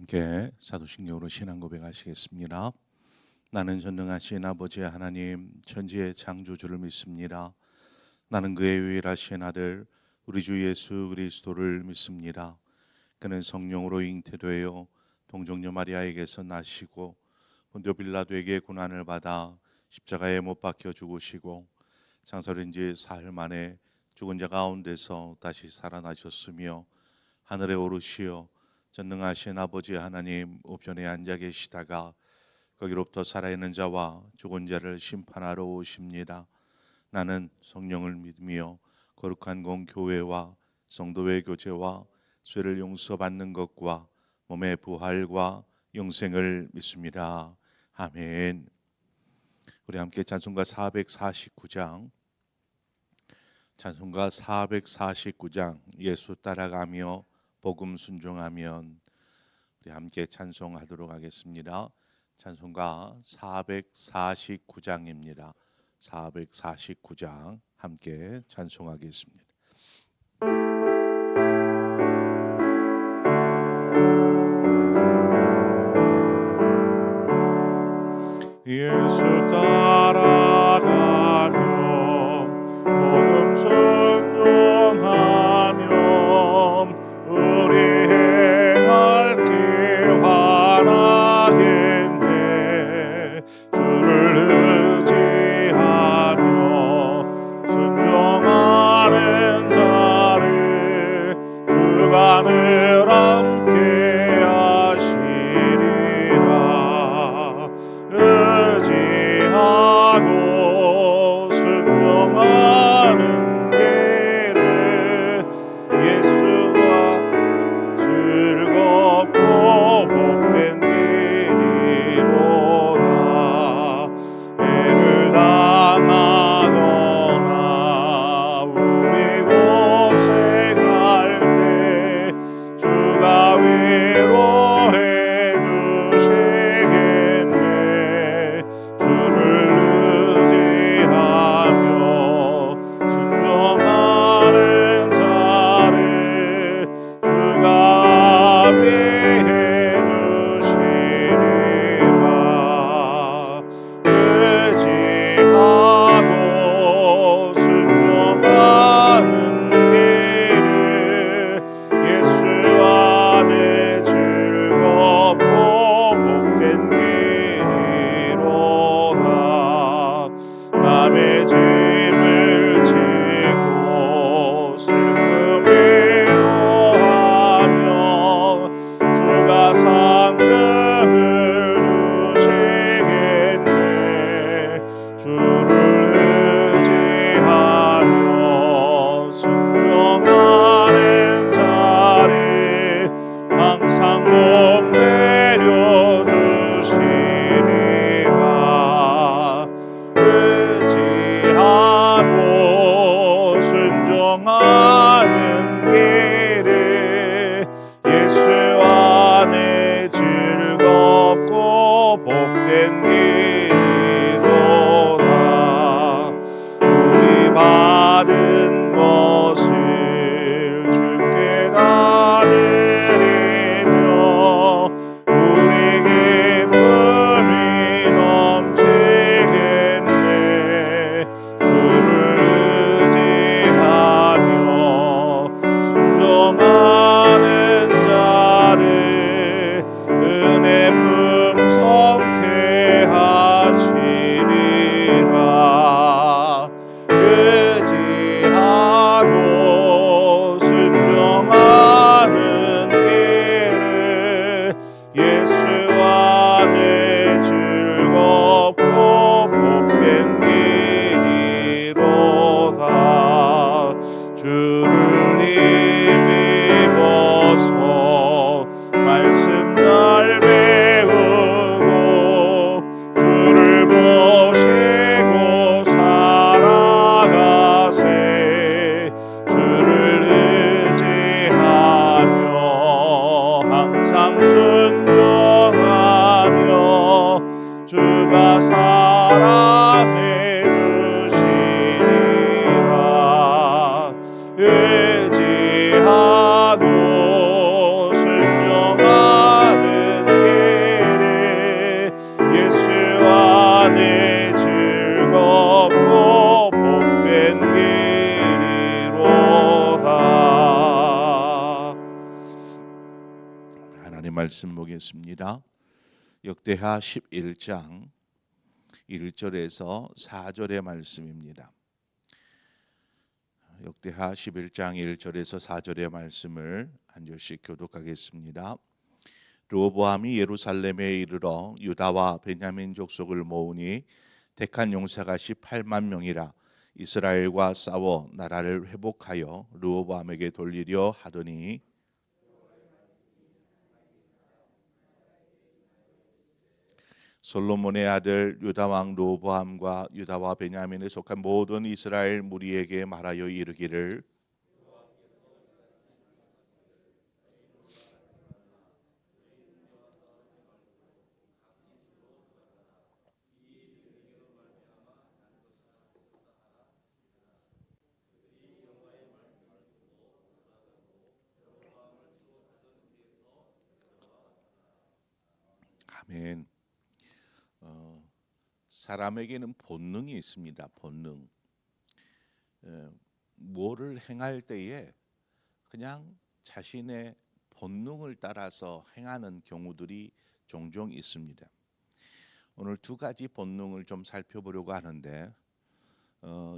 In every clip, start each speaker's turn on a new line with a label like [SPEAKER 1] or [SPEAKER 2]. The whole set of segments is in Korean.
[SPEAKER 1] 함께 사도신경으로 신앙 고백하시겠습니다. 나는 전능하신 아버지 하나님 천지의 창조주를 믿습니다. 나는 그의 유일하신 아들 우리 주 예수 그리스도를 믿습니다. 그는 성령으로 잉태되어 동정녀 마리아에게서 나시고 본디오 빌라도에게 고난을 받아 십자가에 못 박혀 죽으시고 장사된 지 사흘 만에 죽은 자 가운데서 다시 살아나셨으며 하늘에 오르시어 전능하신 아버지 하나님 우편에 앉아 계시다가 거기로부터 살아있는 자와 죽은 자를 심판하러 오십니다. 나는 성령을 믿으며 거룩한 공교회와 성도의 교제와 죄를 용서받는 것과 몸의 부활과 영생을 믿습니다. 아멘. 우리 함께 찬송가 449장 예수 따라가며 복음 순종하면, 우리 함께 찬송하도록 하겠습니다. 찬송가 449장입니다. 449장 함께 찬송하겠습니다. 예수 따라가며 복음 순종하며 우리 행할 길 환하겠네. 주를 의지하며 순종하는 자를 주가 늘 함께 하시리라. 의지하고 순종하는 길을 예수와 즐겁고 복된 길이로다. 애를 당하거나 우리 고생할 때 주 하나님 말씀 보겠습니다. 역대하 11장 1절에서 4절의 말씀입니다. 역대하 11장 1절에서 4절의 말씀을 한 절씩 교독하겠습니다. 르호보암이 예루살렘에 이르러 유다와 베냐민 족속을 모으니 택한 용사가 18만 명이라 이스라엘과 싸워 나라를 회복하여 르호보암에게 돌리려 하더니 솔로몬의 아들 유다 왕 르호보암과 유다와 베냐민에 속한 모든 이스라엘 무리에게 말하여 이르기를 아멘. 사람에게는 본능이 있습니다. 본능. 뭐를 행할 때에 그냥 자신의 본능을 따라서 행하는 경우들이 종종 있습니다. 오늘 두 가지 본능을 좀 살펴보려고 하는데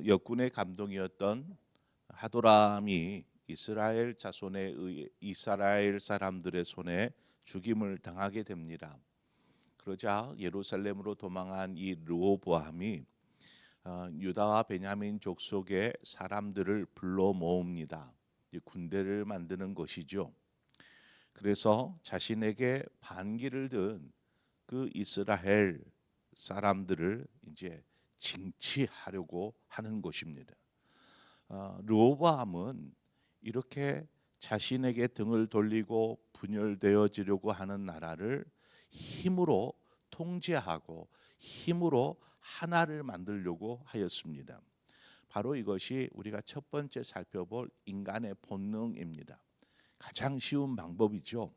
[SPEAKER 1] 역군의 감동이었던 하도람이 이스라엘 자손에 의해 이스라엘 사람들의 손에 죽임을 당하게 됩니다. 그러자 예루살렘으로 도망한 이 르호보암이 유다와 베냐민 족속의 사람들을 불러 모읍니다. 군대를 만드는 것이죠. 그래서 자신에게 반기를 든 그 이스라엘 사람들을 이제 징치하려고 하는 것입니다. 르호보암은 이렇게 자신에게 등을 돌리고 분열되어지려고 하는 나라를 힘으로 통제하고 힘으로 하나를 만들려고 하였습니다. 바로 이것이 우리가 첫 번째 살펴볼 인간의 본능입니다. 가장 쉬운 방법이죠.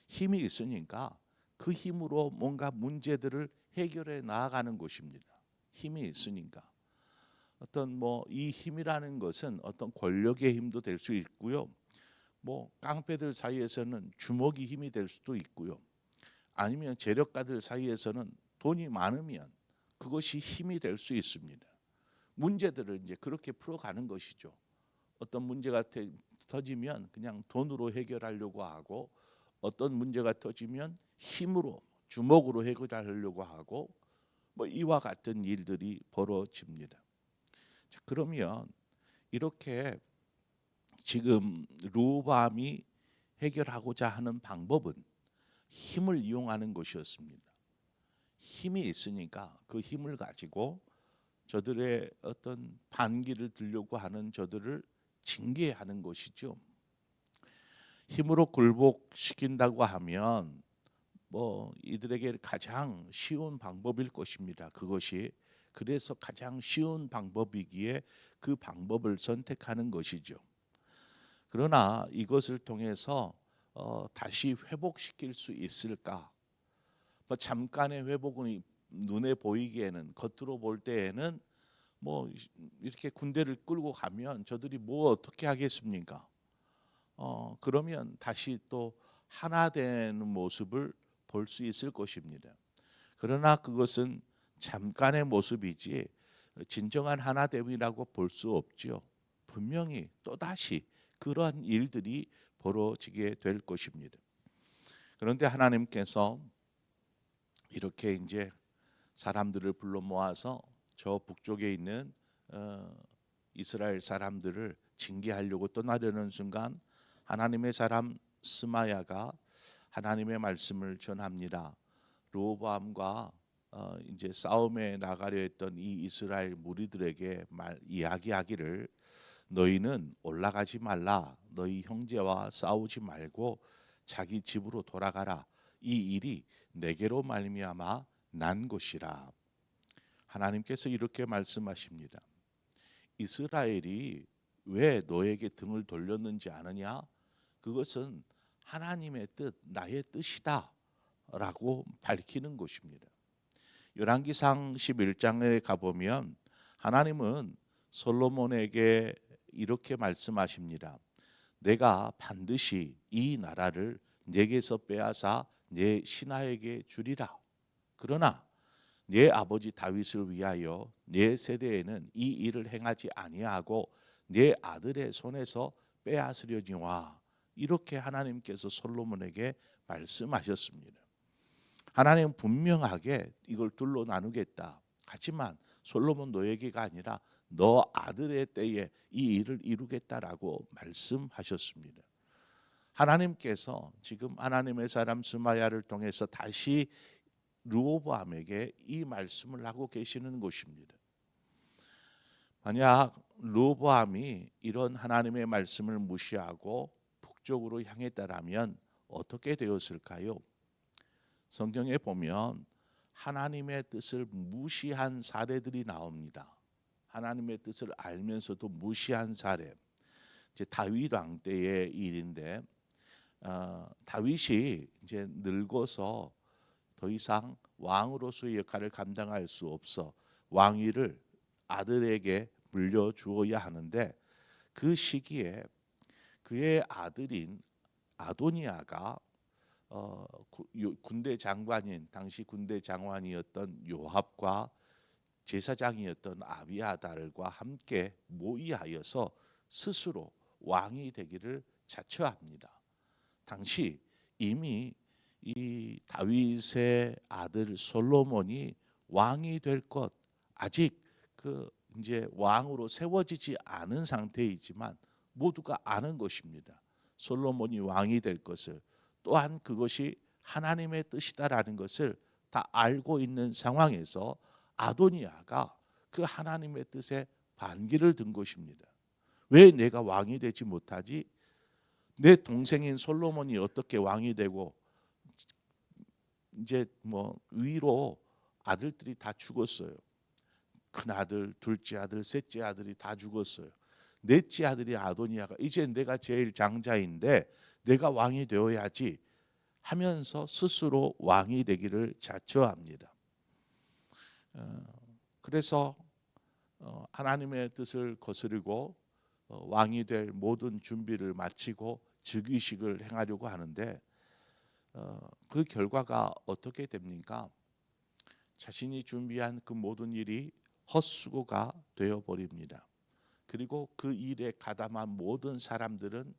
[SPEAKER 1] 힘이 있으니까 그 힘으로 뭔가 문제들을 해결해 나아가는 것입니다. 힘이 있으니까. 어떤 이 힘이라는 것은 어떤 권력의 힘도 될 수 있고요. 깡패들 사이에서는 주먹이 힘이 될 수도 있고요. 아니면 재력가들 사이에서는 돈이 많으면 그것이 힘이 될 수 있습니다. 문제들을 이제 그렇게 풀어가는 것이죠. 어떤 문제가 터지면 그냥 돈으로 해결하려고 하고 어떤 문제가 터지면 힘으로 주먹으로 해결하려고 하고 이와 같은 일들이 벌어집니다. 자, 그러면 이렇게 지금 르호보암이 해결하고자 하는 방법은 힘을 이용하는 것이었습니다. 힘이 있으니까 그 힘을 가지고 저들의 어떤 반기를 들려고 하는 저들을 징계하는 것이죠. 힘으로 굴복시킨다고 하면 이들에게 가장 쉬운 방법일 것입니다. 그것이 그래서 가장 쉬운 방법이기에 그 방법을 선택하는 것이죠. 그러나 이것을 통해서 다시 회복시킬 수 있을까? 잠깐의 회복은 눈에 보이기에는 겉으로 볼 때에는 이렇게 군대를 끌고 가면 저들이 어떻게 하겠습니까? 그러면 다시 또 하나 되는 모습을 볼 수 있을 것입니다. 그러나 그것은 잠깐의 모습이지 진정한 하나됨이라고 볼 수 없죠. 분명히 또다시 그러한 일들이 벌어지게 될 것입니다. 그런데 하나님께서 이렇게 이제 사람들을 불러 모아서 저 북쪽에 있는 이스라엘 사람들을 징계하려고 떠나려는 순간 하나님의 사람 스마야가 하나님의 말씀을 전합니다. 르호보암과 이제 싸움에 나가려 했던 이 이스라엘 무리들에게 이야기하기를 너희는 올라가지 말라. 너희 형제와 싸우지 말고 자기 집으로 돌아가라. 이 일이 내게로 말미암아 난 것이라. 하나님께서 이렇게 말씀하십니다. 이스라엘이 왜 너에게 등을 돌렸는지 아느냐? 그것은 하나님의 뜻, 나의 뜻이다 라고 밝히는 것입니다. 열왕기상 11장에 가보면 하나님은 솔로몬에게 이렇게 말씀하십니다. 내가 반드시 이 나라를 내게서 빼앗아 내 신하에게 주리라. 그러나 내 아버지 다윗을 위하여 내 세대에는 이 일을 행하지 아니하고 내 아들의 손에서 빼앗으려니와. 이렇게 하나님께서 솔로몬에게 말씀하셨습니다. 하나님은 분명하게 이걸 둘로 나누겠다. 하지만 솔로몬 너에게가 아니라 너 아들의 때에 이 일을 이루겠다라고 말씀하셨습니다. 하나님께서 지금 하나님의 사람 스마야를 통해서 다시 르호보암에게 이 말씀을 하고 계시는 것입니다. 만약 르호보암이 이런 하나님의 말씀을 무시하고 북쪽으로 향했다라면 어떻게 되었을까요? 성경에 보면 하나님의 뜻을 무시한 사례들이 나옵니다. 하나님의 뜻을 알면서도 무시한 사례. 이제 다윗 왕 때의 일인데 다윗이 이제 늙어서 더 이상 왕으로서의 역할을 감당할 수 없어 왕위를 아들에게 물려주어야 하는데 그 시기에 그의 아들인 아도니아가 군대 장관인 당시 군대 장관이었던 요압과 제사장이었던 아비아달과 함께 모의하여서 스스로 왕이 되기를 자처합니다. 당시 이미 이 다윗의 아들 솔로몬이 왕이 될 것, 아직 그 이제 왕으로 세워지지 않은 상태이지만 모두가 아는 것입니다. 솔로몬이 왕이 될 것을, 또한 그것이 하나님의 뜻이다라는 것을 다 알고 있는 상황에서 아도니아가 그 하나님의 뜻에 반기를 든 것입니다. 왜 내가 왕이 되지 못하지? 내 동생인 솔로몬이 어떻게 왕이 되고 이제 뭐 위로 아들들이 다 죽었어요. 큰 아들, 둘째 아들, 셋째 아들이 다 죽었어요. 넷째 아들이 아도니아가 이제 내가 제일 장자인데 내가 왕이 되어야지 하면서 스스로 왕이 되기를 자처합니다. 그래서 하나님의 뜻을 거스르고 왕이 될 모든 준비를 마치고 즉위식을 행하려고 하는데 그 결과가 어떻게 됩니까? 자신이 준비한 그 모든 일이 헛수고가 되어버립니다. 그리고 그 일에 가담한 모든 사람들은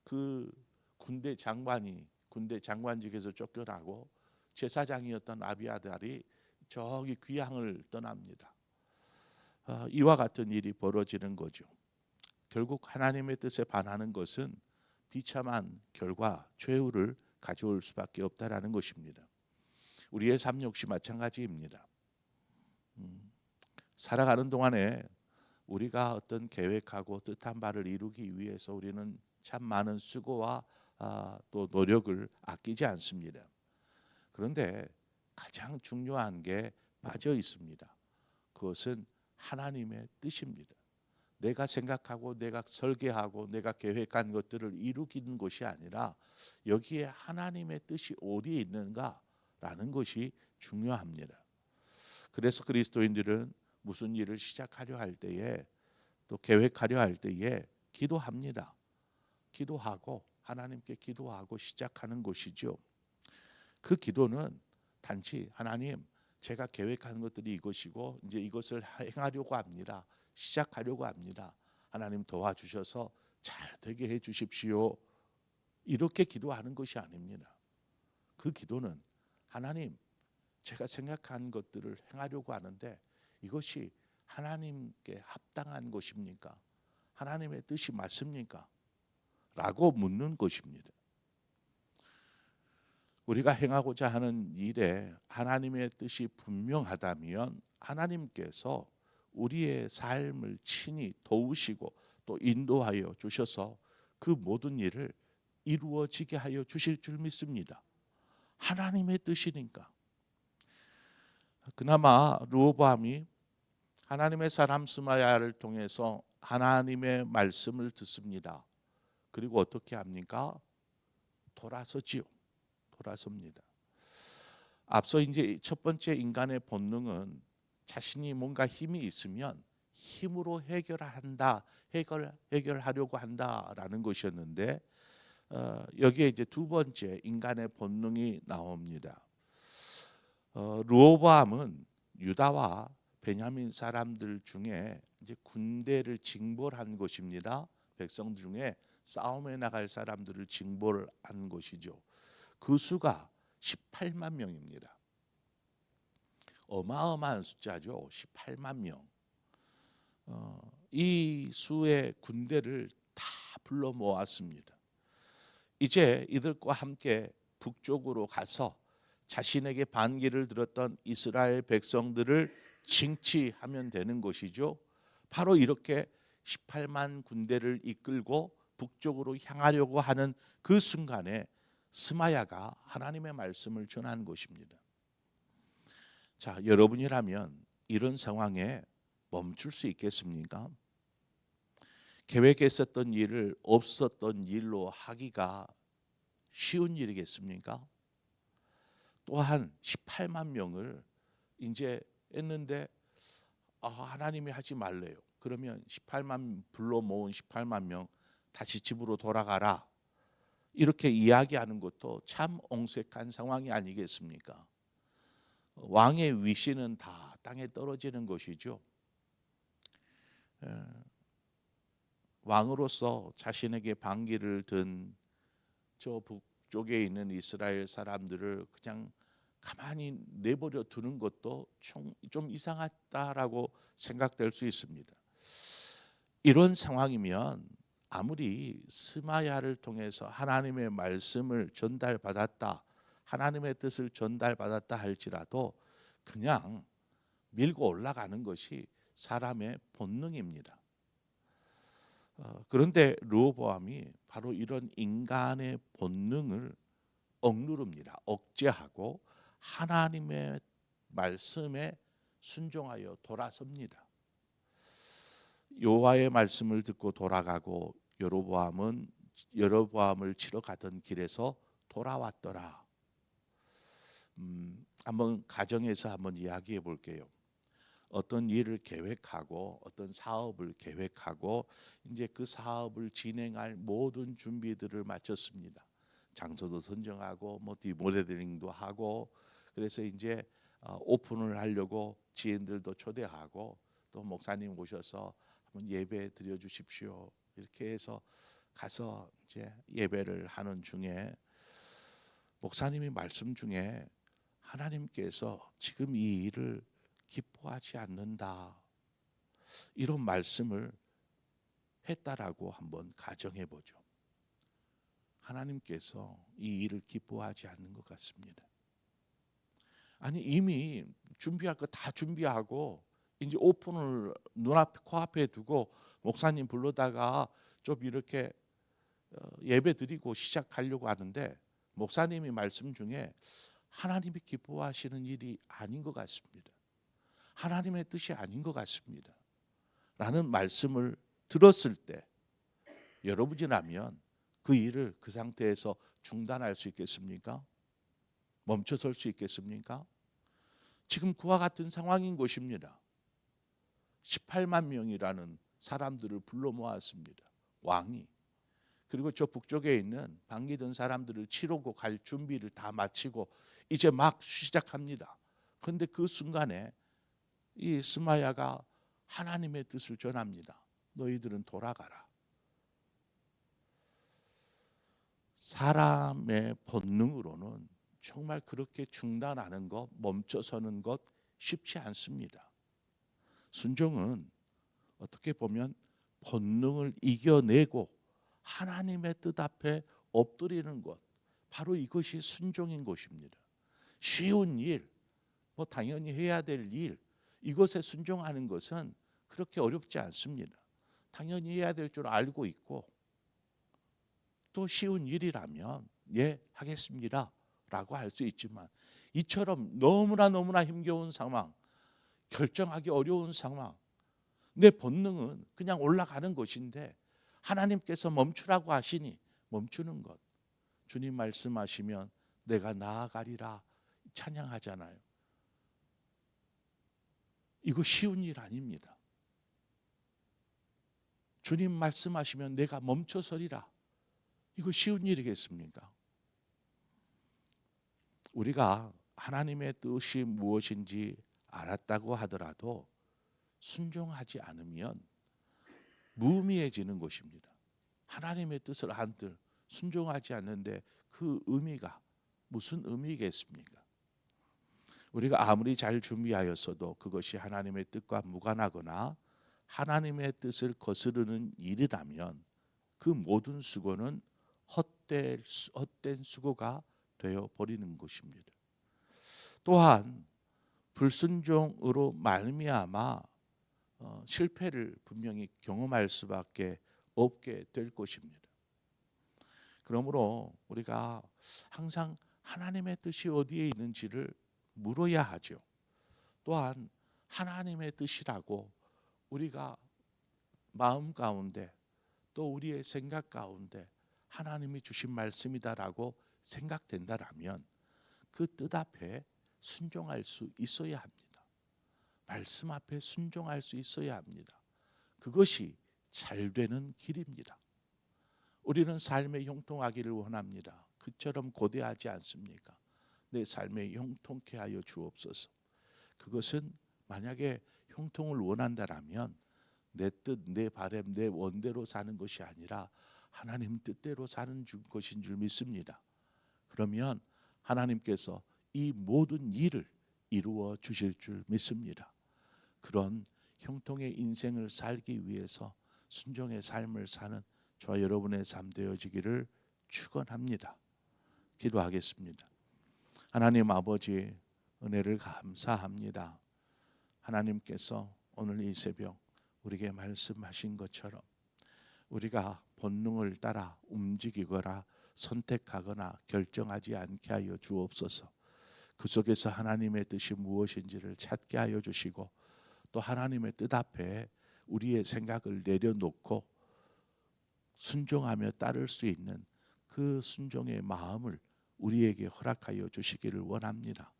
[SPEAKER 1] 그 군대 장관직에서 쫓겨나고 제사장이었던 아비아달이 저기 귀향을 떠납니다. 이와 같은 일이 벌어지는 거죠. 결국 하나님의 뜻에 반하는 것은 비참한 결과, 최후를 가져올 수밖에 없다라는 것입니다. 우리의 삶 역시 마찬가지입니다. 살아가는 동안에 우리가 어떤 계획하고 뜻한 바를 이루기 위해서 우리는 참 많은 수고와 또 노력을 아끼지 않습니다. 그런데 가장 중요한 게 빠져 있습니다. 그것은 하나님의 뜻입니다. 내가 생각하고 내가 설계하고 내가 계획한 것들을 이루기는 것이 아니라 여기에 하나님의 뜻이 어디에 있는가라는 것이 중요합니다. 그래서 그리스도인들은 무슨 일을 시작하려 할 때에 또 계획하려 할 때에 기도합니다. 기도하고 하나님께 기도하고 시작하는 것이죠. 그 기도는 단지 하나님, 제가 계획한 것들이 이것이고 이제 이것을 행하려고 합니다. 시작하려고 합니다. 하나님 도와주셔서 잘 되게 해 주십시오. 이렇게 기도하는 것이 아닙니다. 그 기도는 하나님, 제가 생각한 것들을 행하려고 하는데 이것이 하나님께 합당한 것입니까? 하나님의 뜻이 맞습니까? 라고 묻는 것입니다. 우리가 행하고자 하는 일에 하나님의 뜻이 분명하다면 하나님께서 우리의 삶을 친히 도우시고 또 인도하여 주셔서 그 모든 일을 이루어지게 하여 주실 줄 믿습니다. 하나님의 뜻이니까. 그나마 르호보암이 하나님의 사람 스마야를 통해서 하나님의 말씀을 듣습니다. 그리고 어떻게 합니까? 돌아서지요. 돌아섭니다. 앞서 이제 첫 번째 인간의 본능은 자신이 뭔가 힘이 있으면 힘으로 해결하려고 한다라는 것이었는데 여기에 이제 두 번째 인간의 본능이 나옵니다. 르호보암은 유다와 베냐민 사람들 중에 이제 군대를 징벌한 것입니다. 백성들 중에 싸움에 나갈 사람들을 징벌한 것이죠. 그 수가 18만 명입니다. 어마어마한 숫자죠. 18만 명. 이 수의 군대를 다 불러 모았습니다. 이제 이들과 함께 북쪽으로 가서 자신에게 반기를 들었던 이스라엘 백성들을 징치하면 되는 것이죠. 바로 이렇게 18만 군대를 이끌고 북쪽으로 향하려고 하는 그 순간에 스마야가 하나님의 말씀을 전한 것입니다. 자, 여러분이라면 이런 상황에 멈출 수 있겠습니까? 계획했었던 일을 없었던 일로 하기가 쉬운 일이겠습니까? 또한 18만 명을 이제 했는데 하나님이 하지 말래요. 그러면 18만 불러 모은 18만 명 다시 집으로 돌아가라. 이렇게 이야기하는 것도 참 옹색한 상황이 아니겠습니까? 왕의 위신은 다 땅에 떨어지는 것이죠. 왕으로서 자신에게 반기를 든 저 북쪽에 있는 이스라엘 사람들을 그냥 가만히 내버려 두는 것도 좀 이상하다라고 생각될 수 있습니다. 이런 상황이면 아무리 스마야를 통해서 하나님의 말씀을 전달받았다, 하나님의 뜻을 전달받았다 할지라도 그냥 밀고 올라가는 것이 사람의 본능입니다. 그런데 르호보암이 바로 이런 인간의 본능을 억누릅니다. 억제하고 하나님의 말씀에 순종하여 돌아섭니다. 여호와의 말씀을 듣고 돌아가고 여로보암을 치러 가던 길에서 돌아왔더라. 한번 가정에서 한번 이야기해 볼게요. 어떤 일을 계획하고 어떤 사업을 계획하고 이제 그 사업을 진행할 모든 준비들을 마쳤습니다. 장소도 선정하고 뭐 디모델링도 하고 그래서 이제 오픈을 하려고 지인들도 초대하고 또 목사님 오셔서 한번 예배 드려 주십시오. 이렇게 해서 가서 이제 예배를 하는 중에 목사님이 말씀 중에 하나님께서 지금 이 일을 기뻐하지 않는다. 이런 말씀을 했다라고 한번 가정해 보죠. 하나님께서 이 일을 기뻐하지 않는 것 같습니다. 아니 이미 준비할 거 다 준비하고 이제 오픈을 눈앞에 코앞에 두고 목사님 불러다가 좀 이렇게 예배 드리고 시작하려고 하는데 목사님이 말씀 중에 하나님이 기뻐하시는 일이 아닌 것 같습니다. 하나님의 뜻이 아닌 것 같습니다. 라는 말씀을 들었을 때 여러분이라면 그 일을 그 상태에서 중단할 수 있겠습니까? 멈춰설 수 있겠습니까? 지금 그와 같은 상황인 것입니다. 18만 명이라는 사람들을 불러 모았습니다. 왕이. 그리고 저 북쪽에 있는 반기던 사람들을 치르고 갈 준비를 다 마치고 이제 막 시작합니다. 그런데 그 순간에 이 스마야가 하나님의 뜻을 전합니다. 너희들은 돌아가라. 사람의 본능으로는 정말 그렇게 중단하는 것, 멈춰서는 것 쉽지 않습니다. 순종은 어떻게 보면 본능을 이겨내고 하나님의 뜻 앞에 엎드리는 것, 바로 이것이 순종인 것입니다. 쉬운 일, 뭐 당연히 해야 될 일, 이것에 순종하는 것은 그렇게 어렵지 않습니다. 당연히 해야 될 줄 알고 있고 또 쉬운 일이라면 예 하겠습니다 라고 할 수 있지만 이처럼 너무나 힘겨운 상황, 결정하기 어려운 상황, 내 본능은 그냥 올라가는 것인데 하나님께서 멈추라고 하시니 멈추는 것. 주님 말씀하시면 내가 나아가리라 찬양하잖아요. 이거 쉬운 일 아닙니다. 주님 말씀하시면 내가 멈춰서리라. 이거 쉬운 일이겠습니까? 우리가 하나님의 뜻이 무엇인지 알았다고 하더라도 순종하지 않으면 무의미해지는 것입니다. 하나님의 뜻을 한들 순종하지 않는데 그 의미가 무슨 의미겠습니까? 우리가 아무리 잘 준비하였어도 그것이 하나님의 뜻과 무관하거나 하나님의 뜻을 거스르는 일이라면 그 모든 수고는 헛된 수고가 되어 버리는 것입니다. 또한 불순종으로 말미암아 실패를 분명히 경험할 수밖에 없게 될 것입니다. 그러므로 우리가 항상 하나님의 뜻이 어디에 있는지를 물어야 하죠. 또한 하나님의 뜻이라고 우리가 마음 가운데 또 우리의 생각 가운데 하나님이 주신 말씀이다라고 생각된다라면 그 뜻 앞에 순종할 수 있어야 합니다. 말씀 앞에 순종할 수 있어야 합니다. 그것이 잘 되는 길입니다. 우리는 삶에 형통하기를 원합니다. 그처럼 고대하지 않습니까? 내 삶에 형통케 하여 주옵소서. 그것은 만약에 형통을 원한다라면 내 뜻, 내 바람, 내 원대로 사는 것이 아니라 하나님 뜻대로 사는 것인 줄 믿습니다. 그러면 하나님께서 이 모든 일을 이루어 주실 줄 믿습니다. 그런 형통의 인생을 살기 위해서 순종의 삶을 사는 저와 여러분의 삶 되어지기를 축원합니다. 기도하겠습니다. 하나님 아버지, 은혜를 감사합니다. 하나님께서 오늘 이 새벽 우리에게 말씀하신 것처럼 우리가 본능을 따라 움직이거나 선택하거나 결정하지 않게 하여 주옵소서. 그 속에서 하나님의 뜻이 무엇인지를 찾게 하여 주시고 또 하나님의 뜻 앞에 우리의 생각을 내려놓고 순종하며 따를 수 있는 그 순종의 마음을 우리에게 허락하여 주시기를 원합니다.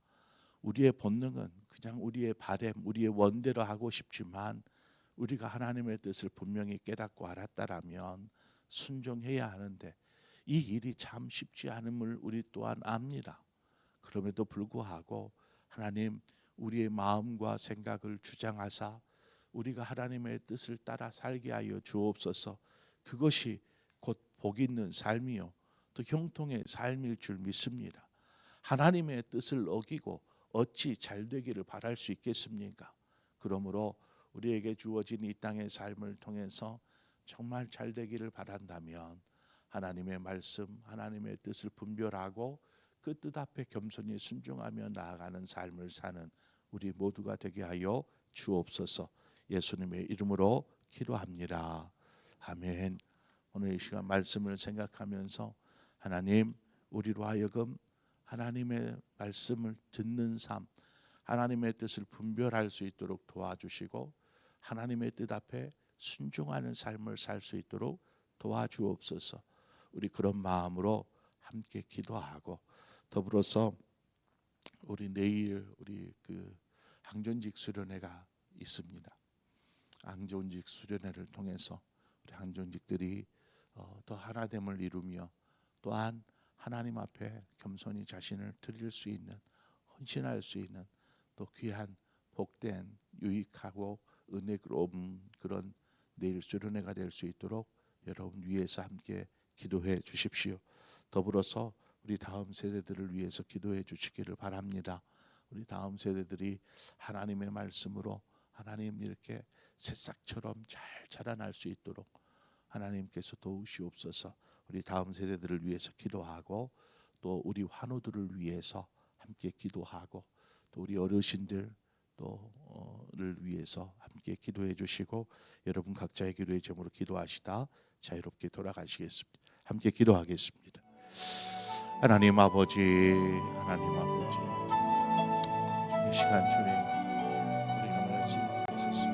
[SPEAKER 1] 우리의 본능은 그냥 우리의 바램, 우리의 원대로 하고 싶지만 우리가 하나님의 뜻을 분명히 깨닫고 알았다라면 순종해야 하는데 이 일이 참 쉽지 않음을 우리 또한 압니다. 그럼에도 불구하고 하나님 우리의 마음과 생각을 주장하사 우리가 하나님의 뜻을 따라 살게 하여 주옵소서. 그것이 곧 복 있는 삶이요 또 형통의 삶일 줄 믿습니다. 하나님의 뜻을 어기고 어찌 잘 되기를 바랄 수 있겠습니까? 그러므로 우리에게 주어진 이 땅의 삶을 통해서 정말 잘 되기를 바란다면 하나님의 말씀, 하나님의 뜻을 분별하고 그 뜻 앞에 겸손히 순종하며 나아가는 삶을 사는 우리 모두가 되게 하여 주옵소서. 예수님의 이름으로 기도합니다. 아멘. 오늘 이 시간 말씀을 생각하면서 하나님 우리로 하여금 하나님의 말씀을 듣는 삶, 하나님의 뜻을 분별할 수 있도록 도와주시고 하나님의 뜻 앞에 순종하는 삶을 살 수 있도록 도와주옵소서. 우리 그런 마음으로 함께 기도하고 더불어서 우리 내일 우리 그 항존직 수련회가 있습니다. 항존직 수련회를 통해서 우리 항존직들이 더 하나됨을 이루며 또한 하나님 앞에 겸손히 자신을 드릴 수 있는 헌신할 수 있는 또 귀한 복된 유익하고 은혜로운 그런 내일 수련회가 될 수 있도록 여러분 위해서 함께 기도해 주십시오. 더불어서 우리 다음 세대들을 위해서 기도해 주시기를 바랍니다. 우리 다음 세대들이 하나님의 말씀으로 하나님 이렇게 새싹처럼 잘 자라날 수 있도록 하나님께서 도우시옵소서. 우리 다음 세대들을 위해서 기도하고 또 우리 환우들을 위해서 함께 기도하고 또 우리 어르신들 또를 위해서 함께 기도해 주시고 여러분 각자의 기도의 제목으로 기도하시다 자유롭게 돌아가시겠습니다. 함께 기도하겠습니다. 하나님 아버지, 하나님 아버지, 이 시간 주님 우리가 말씀 앞에 섰습니다.